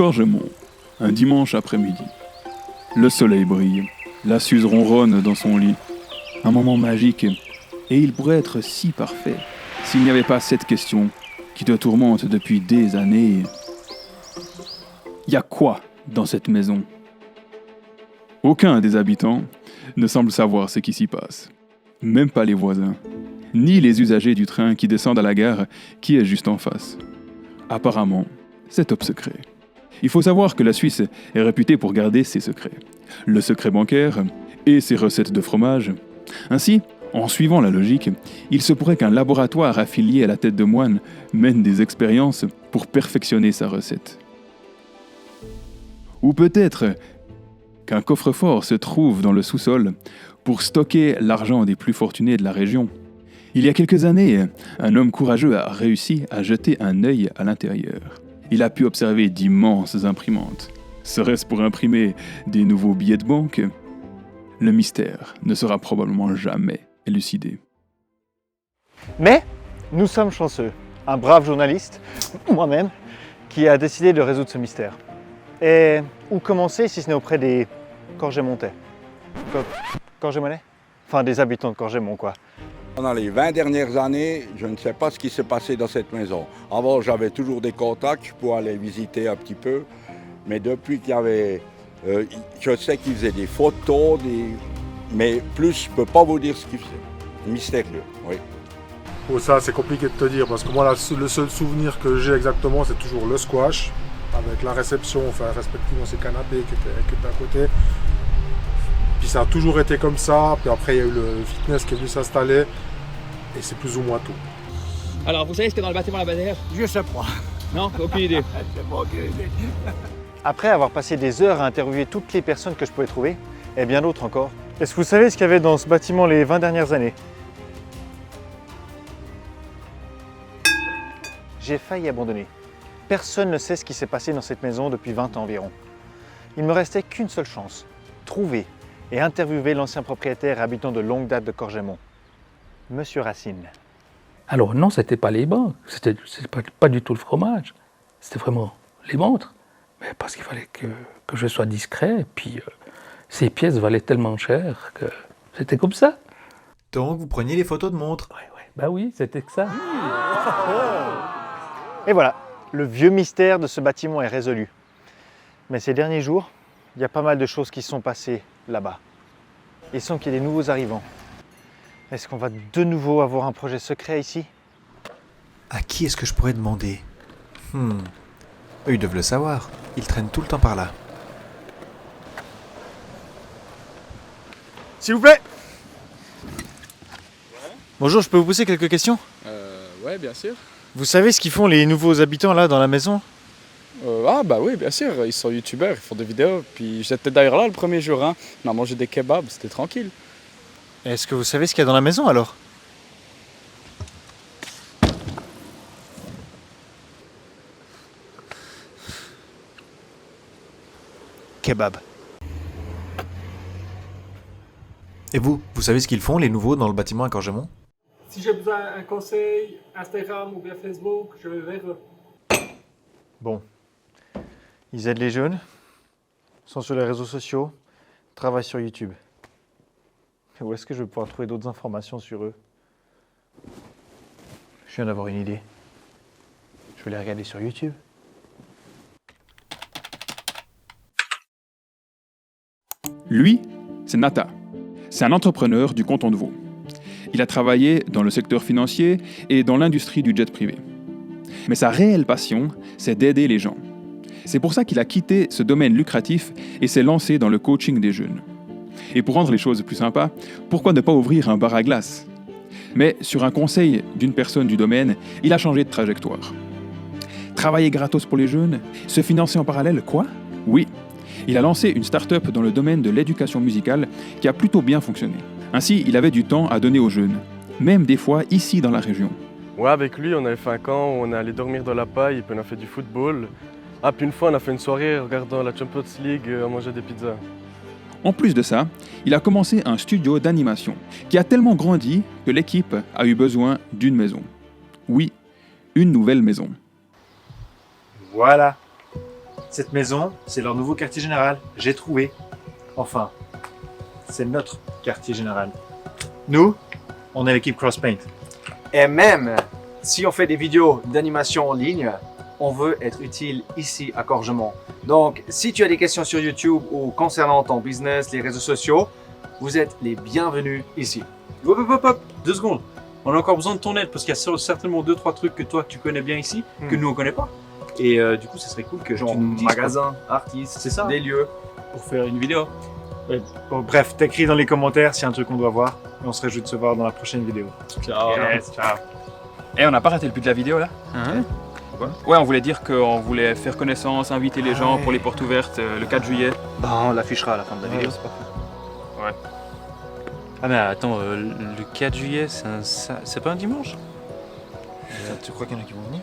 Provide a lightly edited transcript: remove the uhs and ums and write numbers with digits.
Corgemont, un dimanche après-midi. Le soleil brille, la Suze ronronne dans son lit. Un moment magique, et il pourrait être si parfait s'il n'y avait pas cette question qui te tourmente depuis des années. Y a quoi dans cette maison? Aucun des habitants ne semble savoir ce qui s'y passe. Même pas les voisins, ni les usagers du train qui descendent à la gare qui est juste en face. Apparemment, c'est top secret. Il faut savoir que la Suisse est réputée pour garder ses secrets. Le secret bancaire et ses recettes de fromage. Ainsi, en suivant la logique, il se pourrait qu'un laboratoire affilié à la tête de moine mène des expériences pour perfectionner sa recette. Ou peut-être qu'un coffre-fort se trouve dans le sous-sol pour stocker l'argent des plus fortunés de la région. Il y a quelques années, un homme courageux a réussi à jeter un œil à l'intérieur. Il a pu observer d'immenses imprimantes. Serait-ce pour imprimer des nouveaux billets de banque? Le mystère ne sera probablement jamais élucidé. Mais nous sommes chanceux. Un brave journaliste, moi-même, qui a décidé de résoudre ce mystère. Et où commencer si ce n'est auprès des Corgemontais? Corgemontais? Enfin, des habitants de Corgemont, quoi. Pendant les 20 dernières années, je ne sais pas ce qui s'est passé dans cette maison. Avant, j'avais toujours des contacts pour aller visiter un petit peu. Mais depuis qu'il y avait... je sais qu'ils faisaient des photos, mais plus, je ne peux pas vous dire ce qu'ils faisaient. Mystérieux, oui. Oh, ça, c'est compliqué de te dire, parce que moi, le seul souvenir que j'ai exactement, c'est toujours le squash, avec la réception, enfin, respectivement, ces canapés qui étaient à côté. Puis ça a toujours été comme ça, puis après, il y a eu le fitness qui est venu s'installer, et c'est plus ou moins tout. Alors, vous savez ce qu'il y a dans le bâtiment là-bas derrière? Je sais pas. Non, aucune idée. Après avoir passé des heures à interviewer toutes les personnes que je pouvais trouver, et bien d'autres encore, est-ce que vous savez ce qu'il y avait dans ce bâtiment les 20 dernières années? J'ai failli abandonner. Personne ne sait ce qui s'est passé dans cette maison depuis 20 ans environ. Il me restait qu'une seule chance, trouver et interviewer l'ancien propriétaire et habitant de longue date de Corgemont, Monsieur Racine. Alors non, c'était pas les banques, c'était pas du tout le fromage, c'était vraiment les montres. Mais parce qu'il fallait que je sois discret, et puis ces pièces valaient tellement cher que c'était comme ça. Donc vous preniez les photos de montres? Bah oui, c'était que ça. Et voilà, le vieux mystère de ce bâtiment est résolu. Mais ces derniers jours, il y a pas mal de choses qui sont passées là-bas. Il semble qu'il y ait des nouveaux arrivants. Est-ce qu'on va de nouveau avoir un projet secret ici? À qui est-ce que je pourrais demander? Eux, ils doivent le savoir. Ils traînent tout le temps par là. S'il vous plaît! Bonjour, je peux vous poser quelques questions? Ouais, bien sûr. Vous savez ce qu'ils font les nouveaux habitants là dans la maison? Ah bah oui, bien sûr, ils sont youtubeurs, ils font des vidéos. Puis j'étais d'ailleurs là le premier jour, hein. On a mangé des kebabs, c'était tranquille. Est-ce que vous savez ce qu'il y a dans la maison alors? Kebab. Et vous savez ce qu'ils font, les nouveaux, dans le bâtiment à Corgemont? Si j'ai besoin d'un conseil, Instagram ou bien Facebook, je vais vers eux. Bon. Ils aident les jeunes, sont sur les réseaux sociaux, travaillent sur YouTube. Où est-ce que je vais pouvoir trouver d'autres informations sur eux? Je viens d'avoir une idée. Je vais les regarder sur YouTube. Lui, c'est Nata. C'est un entrepreneur du canton de Vaud. Il a travaillé dans le secteur financier et dans l'industrie du jet privé. Mais sa réelle passion, c'est d'aider les gens. C'est pour ça qu'il a quitté ce domaine lucratif et s'est lancé dans le coaching des jeunes. Et pour rendre les choses plus sympas, pourquoi ne pas ouvrir un bar à glace? Mais sur un conseil d'une personne du domaine, il a changé de trajectoire. Travailler gratos pour les jeunes, se financer en parallèle, quoi? Oui, il a lancé une start-up dans le domaine de l'éducation musicale qui a plutôt bien fonctionné. Ainsi, il avait du temps à donner aux jeunes, même des fois ici dans la région. Ouais, avec lui, on avait fait un camp où on est allé dormir dans la paille et puis on a fait du football. Ah, puis une fois, on a fait une soirée en regardant la Champions League, on mangeait des pizzas. En plus de ça, il a commencé un studio d'animation qui a tellement grandi que l'équipe a eu besoin d'une maison. Oui, une nouvelle maison. Voilà. Cette maison, c'est leur nouveau quartier général. J'ai trouvé. Enfin, c'est notre quartier général. Nous, on est l'équipe Crosspaint. Et même si on fait des vidéos d'animation en ligne, on veut être utile ici à Corgemont. Donc, si tu as des questions sur YouTube ou concernant ton business, les réseaux sociaux, vous êtes les bienvenus ici. Hop, hop, hop, hop, 2 secondes. On a encore besoin de ton aide parce qu'il y a certainement 2-3 trucs que toi tu connais bien ici, que nous on connaît pas. Et du coup, ça serait cool que Genre tu nous dises magasin, artistes, c'est ça, des lieux. pour faire une vidéo. Bon, bref, t'écris dans les commentaires s'il y a un truc qu'on doit voir. Et on se réjouit de se voir dans la prochaine vidéo. Ciao. Yes, ciao. Et on n'a pas raté le but de la vidéo là Ouais, on voulait dire qu'on voulait faire connaissance, inviter les gens pour les portes ouvertes le 4 juillet. Bah, on l'affichera à la fin de la vidéo, c'est parfait. Ouais. Ah mais attends, le 4 juillet, c'est pas un dimanche? Tu crois qu'il y en a qui vont venir?